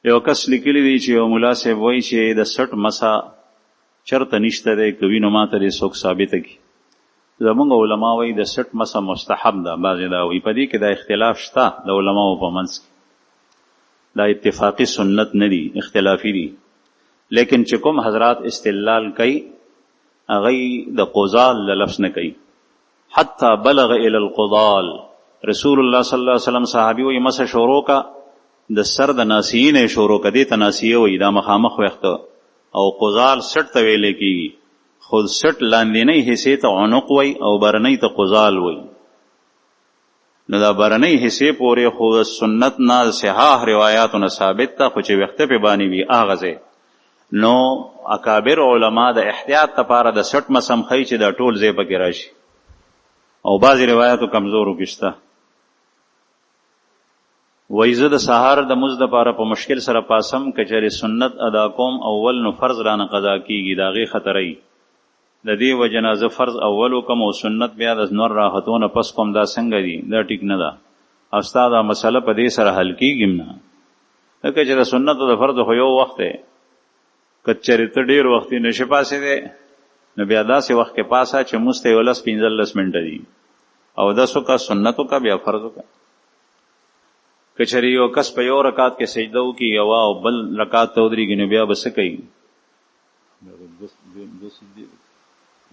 یو کس لیکلی دی چې یو ملا صاحب وایي چې د سټ مسا چرته نشته دی، که وینو ماته دې څوک ثابته کړي. زمونږ علما وایي د سټ مسا مستحب ده، بعضې دا وایي. په دې کې دا اختلاف شته د علماو په منځ کې، دا اتفاقی سنت نه دي، اختلافي دي. لیکن چې کوم حضرات استدلال کوي هغوی د قضال له لفظ نه کوي. حتی بلغ الی القضال، رسول الله صلی الله علیه وسلم صحابي وایي مسح شروع کا د سر د ناسیې نه شروع کا، دې ته ناسیه وایي، دا مخامخ ویښته. او قضال سټ ته ویلی کېږي، خو سټ لاندینۍ حصې ته عنق وایي او برنۍ ته قضال وایي. نو دا برنۍ حصې پورې خو سنت نه صحاح روایاتو نه ثابت ته، خو چې ویښته پې باندې وي هغه ځای. نو اکابر علما د احتیاط لپاره د سټ مسم ښیي چې دا ټول ځای پکې راشي، او بعضې روایاتو کمزورو کې شته. وایي زه د سهار د مونځ دپاره په مشکل سره پاسم، که چېرې سنت ادا کوم اول نو فرض رانه قضا کېږي، د هغې خطره وي. د دې وجه نه زه فرض اول وکم او سنت بیا د نور راحتونه پس کوم، دا څنګه دي؟ دا ټیک نه ده. او ستا دا مسله په دې سره حل کېږي نه، ځکه چې د سنت او د فرض خو یو وخت دی. که چېرې ته ډېر وختي نشې پاسېدی، نو بیا داسې وخت کې پاسه چې مونځ ته 15 منټه دي، او دس وکړه، سنت وکړه، بیا فرض وکړه. که چېرې یو کس په یو رکعت کې سجده وکړي یوه او بل رکعت ته ودرېږي، نو بیا به څه کوي؟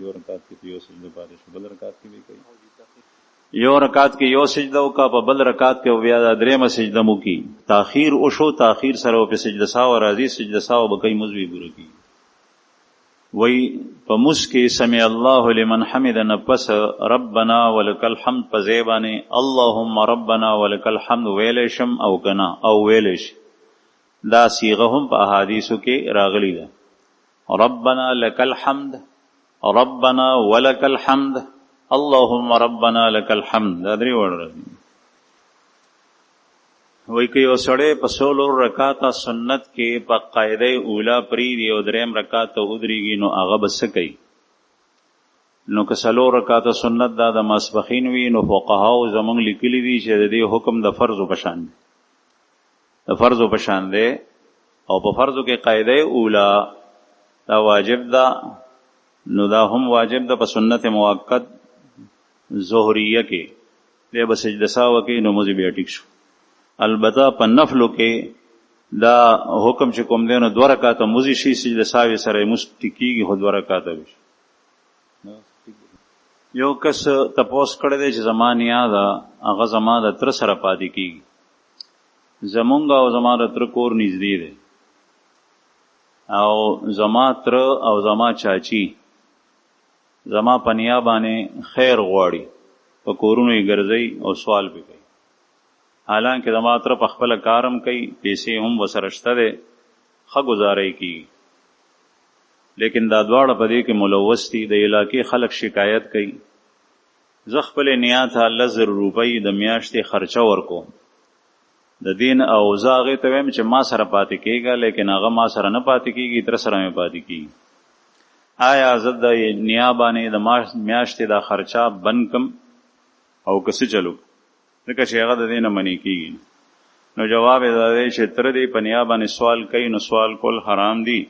یو رکعت کې یو سجده پاتې شو، بل رکعت کې به کوي. یو رکعت کې یو سجده وکړه، په بل رکعت کې بیا دا درېیمه سجده مو کړي. تاخیر وشو، تاخیر سره به سجده سهو راځي، سجده سهو به کوي، مونځ به پوره کېږي. وی په مونځ کې سمع الله لمن حمده نه پس ربنا ولک الحمد په ځای باندې اللهم ربنا ولک الحمد ویلی شم او که نه، او ویلی شي. دا صیغه هم په احادیثو کې راغلی ده. ربنا لک الحمد، ربنا ولک الحمد، اللهم ربنا لک الحمد، دا درې وړه راځي. وایي که یو سړی په 16 رکعاته سنت کې په قاعده اوله پرېږدي او درېیم رکعت ته ودرېږي، نو هغه به څه کوي؟ نو که 4 رکعاته سنت دا د ماسپښین وي، نو فقهاو زموږ لیکلي دي چې د دې حکم د فرضو په شان دی، د فرضو په شان دی. او په فرضو کې قاعده اوله دا واجب ده، نو دا هم واجب ده. په سنت موقت ظهریه کې دی به سجده سهو کوي، نو مونځ بیا ټیک شو. البته په نفلو کې دا حکم چې کوم دی، نو 2 رکعاته مونځ شي، سجده سهو سره یې مونځ ټیک کېږي، خو 2 رکعاته وي. یو کس تپوس کړی دی چې زما نیا ده، هغه زما د تره سره پاتې کېږي. زمونږ او زما د تره کور نږدې دی، او زما تره او زما چاچی زما په نیا باندې خیر غواړي، په کورونو یې ګرځي او سوال پې کوي. حالانکه زما تره په خپله کارم کوي، پیسې هم ورسره شته دی، ښه ګزاری کېږي. لیکن دا دواړه په دې کې ملوث دي. د علاقې خلک شکایت کوي. زه خپلې نیا ته 10,000 روپۍ د میاشتې خرچه ورکوم د دین، او زه هغې ته وایم چې ما سره پاتې کېږه، لیکن هغه ما سره نه پاتې کېږي، تره سره مې پاتې کېږي. آیا زه د نیا باندې د میاشتې دا خرچه بند کم او که څه چلو؟ ځکه چې هغه د دې نه منې کېږي. نو جواب یې دا دی چې تره دې په نیا باندې سوال کوي، نو سوال کول حرام دي.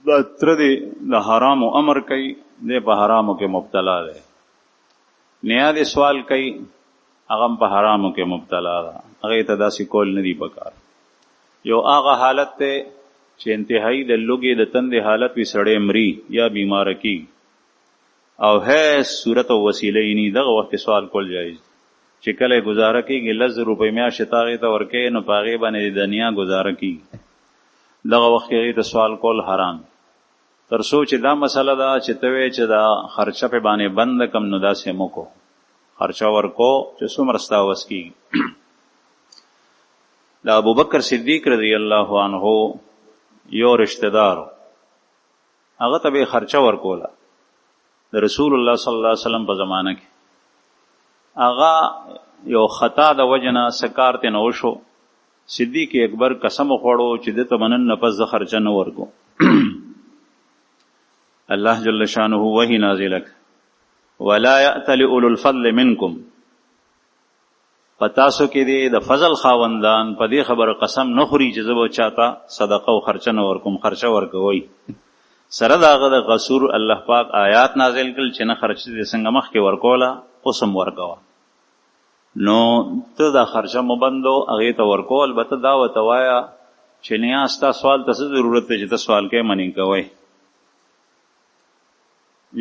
دا تره دې د حرامو امر کوي، دی په حرامو کې مبتلا دی. نیا دې سوال کوي، هغه هم په حرامو کې مبتلا ده، هغې ته داسې کول نه دي پکار. یو هغه حالت دی چې انتهایی د لوږې د تندې حالت وي، سړی مري یا بیماره کېږي، او هیڅ صورت او وسیله یې نه، دغه وخت سوال کول جایز. چې کله یې گزاره کېږي 10,000 روپۍ میاشتې ته هغې ته ورکوي، نو په هغې باندې د دنیا گزاره کېږي، دغه وخت کې هغې ته سوال کول حرام. تر څو چې دا مسله ده چې ته وایې چې دا خرچه پې باندې بند کم، نو داسې مه کو، خرچه ورکو چې څومره ستا وس کېږي. د ابوبکر صدیق رضی الله عنه یو رشتہ دار، هغه ته به خرچه ورکوله د رسول الله صلی الله علیه وسلم په زمانه کې. هغه یو خطا د وجنه سکار ته نه وشو. صدیق اکبر قسم خوړو چې دته منن نه پس خرچه نه ورکو. الله جل شانه وحی نازل کړ، ولا یأتل اولو الفضل منکم، پتاسو کې دی د فضل خاوندان په دې خبره قسم نه خوري چې زه به چاته صدقه او خرچه نه ورکوم، خرچه ورکوي. سره د هغه د قصور الله پاک آیات نازل کړل چې نه خرچه دې څنګه مخکې ورکوله اوس هم ورکوه. نو ته دا خرچه مو بندو، هغې ته ورکو. البته دا ورته وایه چې نه ستا سوال ته څه ضرورت دی چې ته سوال کوې منې کوئ.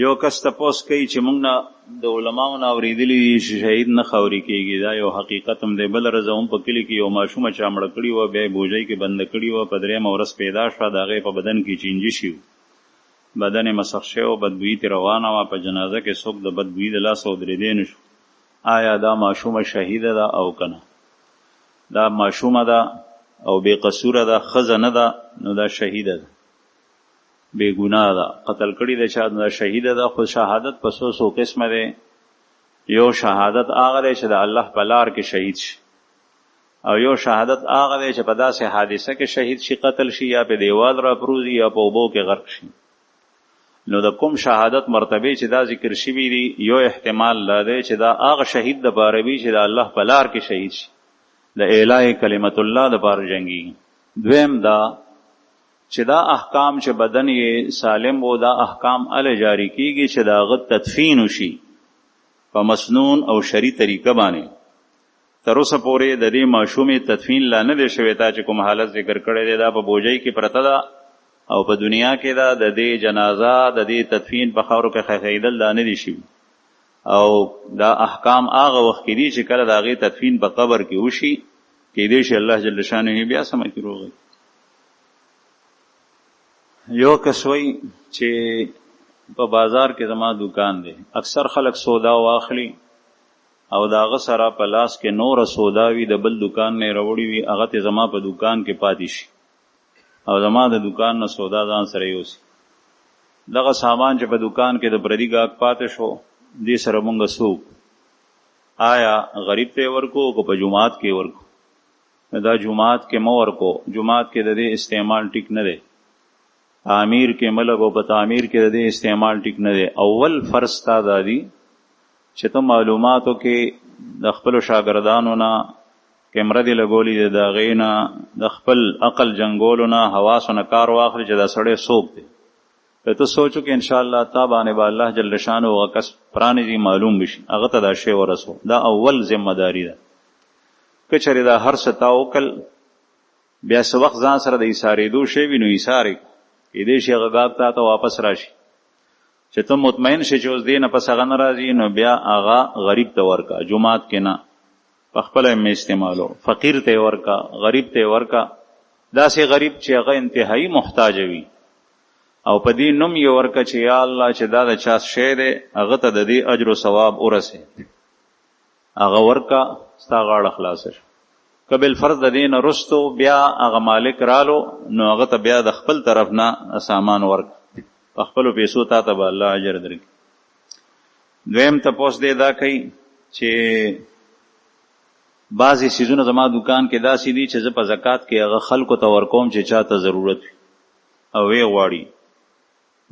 یو کس تپوس کوي چې موږ نه د علماو نه اورېدلي دي چې شهید نه خاورې کېږي. دا یو حقیقت هم دی. بله ورځ هم په کلي کې یو ماشومه چا مړه کړي وه، بیا یې بوجۍ کې بنده کړي وه. په درېیمه ورځ پیدا شوه، د هغې په بدن کې چینجي شي، بدن یې مسخ شوی و، بدبویي ترې روانه وه. په جنازه کې څوک د بدبویي د لاسه ودرېدی نه شو. آیا دا ماشومه شهیده ده او که نه؟ دا ماشومه ده او بې قصوره ده، ښځه نه ده، نو دا شهیده ده، بے گناه ده. قتل کړي د چا دا شهیده ده. خو شهادت په څو قسمه دی. یو شهادت هغه دی چې د الله په لار کې شهید شي، او یو شهادت هغه دی چې په داسې حادثه کې شهید شي، قتل شي، یا په دیوال را پروزي یا په اوبو کې غرق شي. نو د کوم شهادت مرتبه چې دا ذکر شوي دي، یو احتمال دا دی چې دا هغه شهید د پاره وي چې د الله په لار کې شهید شي، د اعلی کلمت الله د پاره جنګي. دویم دا چې دا احکام چې بدن یې سالم و، دا احکام ال جاری کیږي چې دا غد تدفین وشي په مسنون او شرعي طریقه باندې. تر اوسه پورې د دې ماشومې تدفین لا نه دی شوی. تا چې کوم حالت ذکر کړی دی دا په بوجۍ کې پرته ده او په دنیا کې دا د دې جنازه د دې تدفین په خاورو کې خښېدل دا نه دي شوي. او دا احکام هغه وخت کې دي چې کله د هغې تدفین په قبر کې وشي، کېدای شي الله جل شانه بیا سمه کې روغی. یو کس وایي چې په بازار کې زما دکان دی، اکثر خلک سودا واخلي او د هغه سره په لاس کې نوره سودا وي، د بل دکان نه راوړي وي، هغه ته زما په دکان کې پاتې شي او زما د دکان نه سودا ځان سره یوسي. دغه سامان چې په دکان کې د پردي ګاهک پاتې شو، دې سره مونږ څوک آیا غریب ته ورکو که په جماعت کې ورکو؟ دا جماعت کې مو ورکو. جماعت کې د دې استعمال ټیک نه دی. تعمیر کې ملګو، په تعمیر کې د دې استعمال ټیک نه دی. اول فرض تا دا دی چې ته معلوماتو کې د خپلو شاګردانو نه کیمره دی لګولی دی، د هغې نه د خپل عقل جنګولو نه حواسو نه کار واخلي چې دا سړی څوک دی. که ته سوچو کې انشاءالله تا باندې به الله جل شانه هغه کس پرانیزي، معلوم بشي، هغه ته دا شی ورسو. دا اول ذمه داری ده. که چېرې دا هر څه تا وکړل، بیا څه وخت ځان سره د ایسارېدو شی وي، نو ایسار یې کېدای شي هغه ګاهک تا ته واپس راشي. چې ته مطمئن شې چې اوس دې نه پس هغه نه راځي، نو بیا هغه غریب ته ورکا، جماعت کې نه، په خپله یې استعمالو. فقیر ته یې ورکا، غریب ته یې ورکا. داسې غریب چې هغه انتهایی محتاج وي او په دې نوم یې ورکه چې یا الله چې دا د چا شی دی، هغه ته د دې اجر و ثواب ورسې، هغه ورکه، ستا غاړه خلاصه شي. که بالفرض د دې نه رستو بیا هغه مالک رالو، نو هغه ته بیا د خپل طرف نه سامان ورکه، په خپلو پیسو تا ته به الله اجر درکړي. دویم تپوس دی دا کوي چې بعضې څیزونه زما دکان کې داسې دي چې زه په زکات کې هغه خلکو ته ورکوم چې چا ته ضرورت وي او ویې غواړي.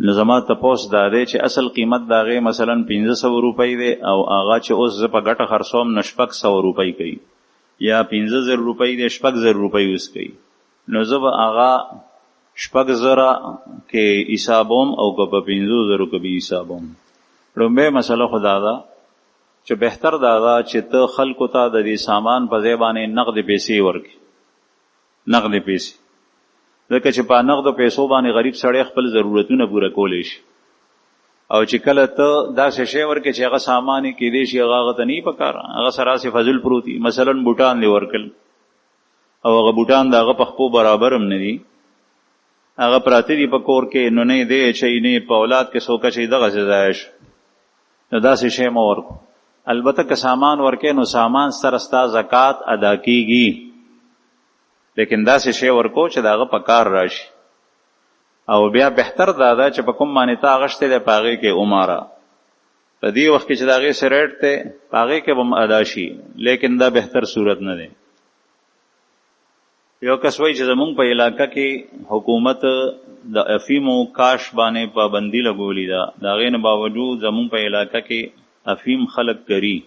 نو زما تپوس دا دی چې اصل قیمت د هغې مثلا 1500 روپۍ دی او هغه چې اوس زه په ګټه خرڅوم نو 600 روپۍ کوي، یا 5000 روپۍ دی 6000 روپۍ اوس کوي. نو زه به هغه 6000 کې حسابوم او که په 5000 کې به حسابوم. لومبۍ مسله خو دا ده چې بهتر دا ده چې ته خلکو ته د دې سامان په ځای باندې نقد پیسې ورکړي، نقد پیسې، ځکه چې په نقدو پیسو باندې غریب سړی خپل ضرورتونه پوره کولی شي. او چې کله ته داسې شی ورکړې چې هغه سامان یې کیدای شي هغه ته نه پکار، هغه سره سي فضل پروت دي. مثلا بوټان دی ورکل او هغه بوټان د هغه په خپو برابر هم نه دي، هغه پراته دي په کور کې، نو نه دی چې نه په اولاد کې څوک چې دغه ځای شي، نو داسې شی مه ورکو. البته که سامان ورکې نو سامان سره ستا زکات ادا کیږي، لیکن داسې شی ورکو چې د هغه په کار راشي. او بیا بهتر دا ده چې په کوم باندې تا اغشتی دی په هغې کې عماره، په دې وخت کې چې د هغې څه ریټ دی په هغې کې به هم ادا شي، لیکن دا بهتر صورت نه دی. یو کس وایي چې زمونږ په علاقه کې حکومت د افیمو کاش باندې پابندي لګولې ده، د هغې نه باوجود زمونږ په علاقه کې افیم خلک کری.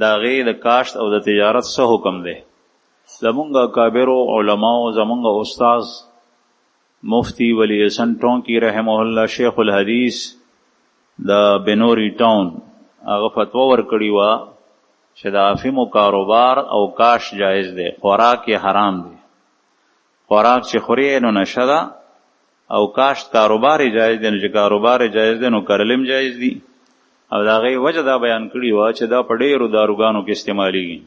دا غي د کاشت او د تجارت څه حکم دی. زمونږ کابرو علماو، زمونږ استاذ مفتی ولی حسن ټونکی رحمه الله شیخ الحدیث د بنوري ټاون هغه فتوا ورکړی و چې د افیمو کاروبار او کاش جایز دی، خوراک یې حرام دی. خوراک چې خوري نو نشه ده، او کاشت کاروبار یې جایز دی. نو چې کاروبار یې جایز دی نو کرلم جایز دی. او د هغې وجه دا بیان کړي وه چې دا په ډېرو داروګانو کې استعمالیږي.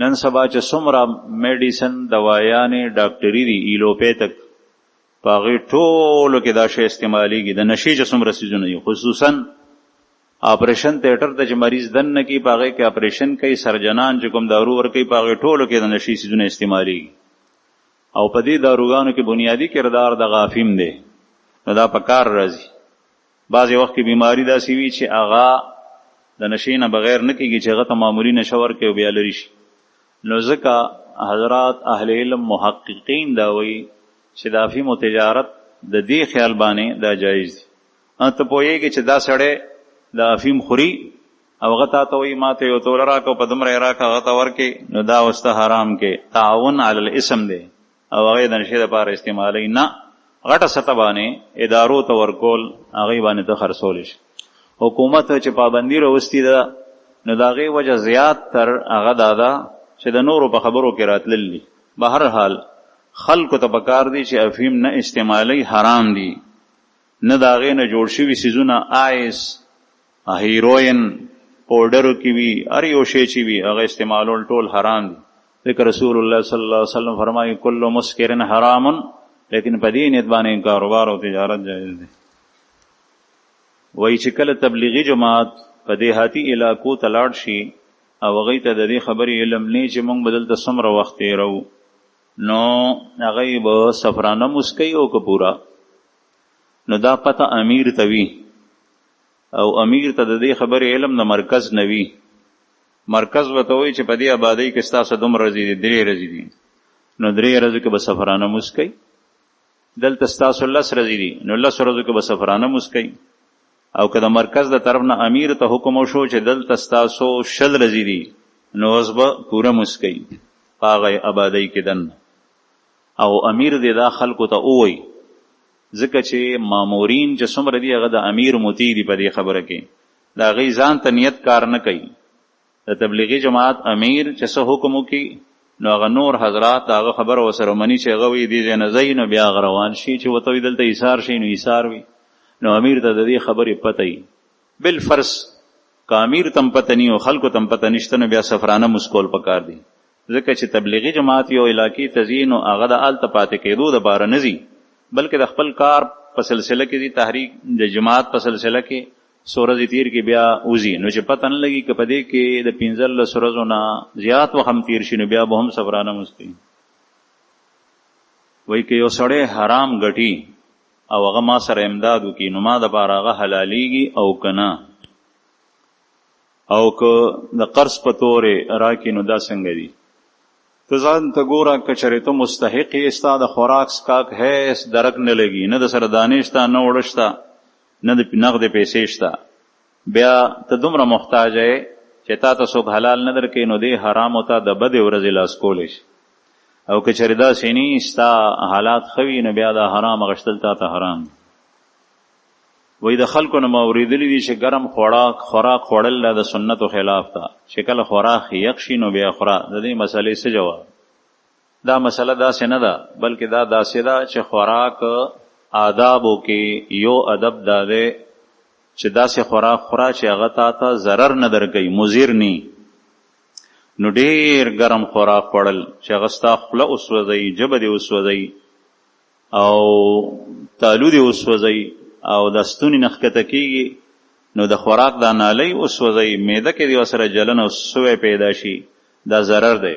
نن سبا چې څومره میډیسن دوایانې ډاکټري دي ایلوپیتک، په هغې ټولو کې دا شی استعمالیږي. د نشې چې څومره څیزونه دي، خصوصا آپریشن تیټر ته چې مریض دننه کوي په هغې کې آپریشن کوي، سرجنان چې کوم دارو ورکوي په هغې ټولو کې د نشې څیزونه استعمالیږي. او په دې داروګانو کې بنیادي کردار د افیم دی. نو دا په کار راځي. بعضې وخت کې بیماري داسې وي چې هغه د نشې نه بغیر نه کېږي چې هغه ته معمولي نشه ورکوي او بیا لرې شي. نو ځکه حضرات اهل علم محققین دا وایي چې د افیمو تجارت د دې خیال باندې دا جایز دی. ته پوهېږې چې دا سړی د افیم خوري او هغه تا ته وایي ما ته یو توله راکړه په دومره یې راکړه هغه ته ورکې، نو دا اوس ته حرام کې تعاون علی الاسم دی او هغې د نشې دپاره استعمالوي. نه، غټه سطح باندې ادارو ته ورکول هغې باندې ته خرڅولی شي. حکومت چې پابندي راوستي ده نو د هغې وجه زیات تر هغه دا ده چې د نورو په خبرو کې راتلل دي. به هر حال خلکو ته پکار دی چې افیم نه استعمالی، حرام دی. نه د هغې نه جوړ شوي څیزونه آیس، هیروین، پوډرو کې وي، هر یو شی چې وي هغه استعمالول ټول حرام دي. ځکه رسول الله صلی الله علیه وسلم فرمایي کل مسکر حرام، لیکن په دې نیت باندې کاروبار او تجارت جایز دی. وایي چې کله تبلیغي جماعت په دیهاتي علاقو ته لاړ شي او هغوی ته د دې خبرې علم نه چې موږ به دلته څومره وخت تېروو، نو هغوی به سفرانه مسکوي او که پوره. نو دا پته امیر ته وي او امیر ته د دې خبرې علم د مرکز نه وي. مرکز به ته وایي چې په دې آبادۍ کې ستاسو دومره ورځې دي، 3 ورځې دي، نو 3 ورځو کې به سفرانه مسکوي. دلته ستاسو 10 ورځې دي، نو 10 ورځو کې به سفرانه مسکوي. او که د مرکز د طرف نه امیر ته حکم وشو چې دلته ستاسو 20 ورځې دي، نو اوس به پوره مسکوي په هغه آبادۍ کې دننه. او امیر دې دا خلکو ته ووایي، ځکه چې مامورین چې څومره دي هغه د امیر مطیع دي په دې خبره کې. د هغوی ځان ته نیت کار نه کوي. د تبلیغي جماعت امیر چې څه حکم وکړي نو هغه نور حضرات هغه خبره ورسره مني چې هغه وایي دې ځای نه ځئ، نو بیا هغه روان شي چې ورته وایي دلته ایثار شي نو ایثار وي. نو امیر ته د دې خبرې پته وي. بالفرض که امیر تم پته ني او خلکو تم پته نشته نو بیا سفرانه مسکول پکار دي. ځکه چې تبلیغي جماعت یو علاقې ته ځي نو هغه د هلته پاتې کېدو دپاره نه ځي، بلکې د خپل کار په سلسله کې دي، تحریک د جماعت په سلسله کې 100 ورځې تیر کې بیا وځي. نو چې پته نه لګي که په دې کې د 15 ورځو نه زیات وخت هم تیر شي نو بیا به هم سفرانه مسکوي. وایي که یو سړی حرام ګټي او هغه ما سره امداد وکړي نو ما دپاره هغه حلالېږي او که نه. او که د قرض په تورې راکړي نو دا څنګه دي؟ ته ځان ته ګوره که چېرې ته مستحق یې، ستا د خوراک سکاک هیڅ درک نه لګي، نه د سره دانې شته، نه اوړه شته، نه د نغدې پیسې شته، بیا ته دومره محتاج یې چې تا ته څوک حلال نه درکوي، نو دې حرامو ته د بدې ورځې لاس کولی شي. او که چېرې داسې نه ستا حالات ښه وي نو بیا دا حرام اخیستل تا ته حرام. وایي د خلکو نه ما اورېدلي دي چې ګرم خوراک خوړل د سنتو خلاف ده، چې کله خوراک یخ شي نو بیا خوره. د دې مسئلې څه جواب؟ دا مسله داسې نه ده، بلکې دا داسې ده چې خوراک آدابو کې یو ادب دا دی چې داسې خوراک خوره چې هغه تا ته ضرر نه درکوي، مضر نی. نو ډېر ګرم خوراک خوړل چې هغه ستا خوله وسوځوي، ژبه دې وسوځوي او تالو دې وسوځوي او د ستوني نه ښکته کېږي، نو د خوراک دا نالۍ وسوځوي، معده کې دې ورسره جلن او سوی پیدا شي، دا ضرر دی.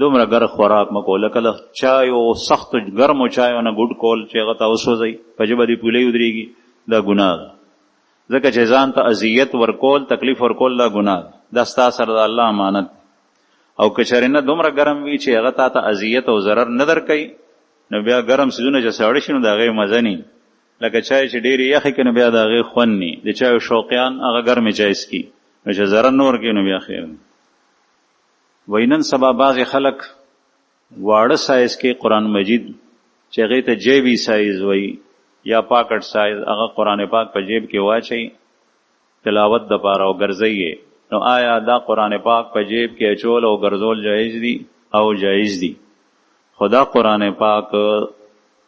دومره ګرم خوراک مه کوه، لکه د چایو سختو ګرمو چایو نه ګوډ کول چې هغه ته وسوځوي، په ژبه دې پولۍ ودرېږي، دا ګناه ده. ځکه چې ځان ته اذیت ورکول، تکلیف ورکول دا ګناه ده. دا ستا سره د الله امانت. او که چېرې نه دومره ګرم وي چې هغه تا ته اذیت او ضرر نه درکوي، نو بیا ګرم څیزونه چې ساړه شي نو د هغې مزه ني. لکه چای چې ډېرې یخې کړي نو بیا د هغې خوند ني. د چایو شوقیان هغه ګرمې چای څکي، چې ضرر نور کې نو بیا خیر دی. وینن سبا بعض خلک واړه سایز کې قرآن مجید چې هغې ته جیبی سایز وایي یا پاکټ سایز، هغه قرآن پاک په جیب کې واچي تلاوت دپاره او ګرځوي. نو آیا دا قرآن پاک په جیب کې اچول او ګرځول جایز دي او جایز دي؟ خدا قرآن پاک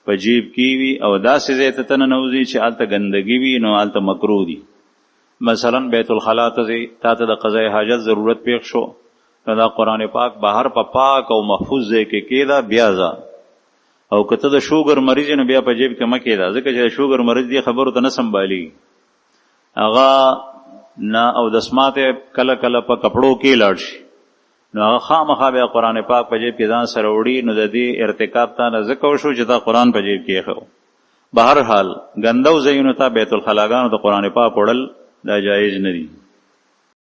په جیب کې وي او داسې ځای ته تننوځي چې هلته ګندګي وي نو هلته مکروه دي. مثلا بیت الخلا ته ځې، تا ته د قضای حاجت ضرورت پیښ شو، نو دا قرآن پاک بهر په پاک او محفوظ ځای کې کېده، بیا ځه. او که ته د شوګر مریض نو بیا په جیب کې مه کېده، ځکه چې د شوګر مریض دې خبرو ته نه سنبالي هغه نه، او دسمات کله کله په کپړو کې لاړ شي، نو هغه خامخا بیا قرآن پاک په جیب کې ځان سره وړي، نو د دې ارتکاب تا نه ځکه وشو چې تا قرآن په جیب کې ایښی. بهرحال ګندو ځایونو ته بیت الخلاګانو ته قرآن پاک وړل دا جایز نه دي.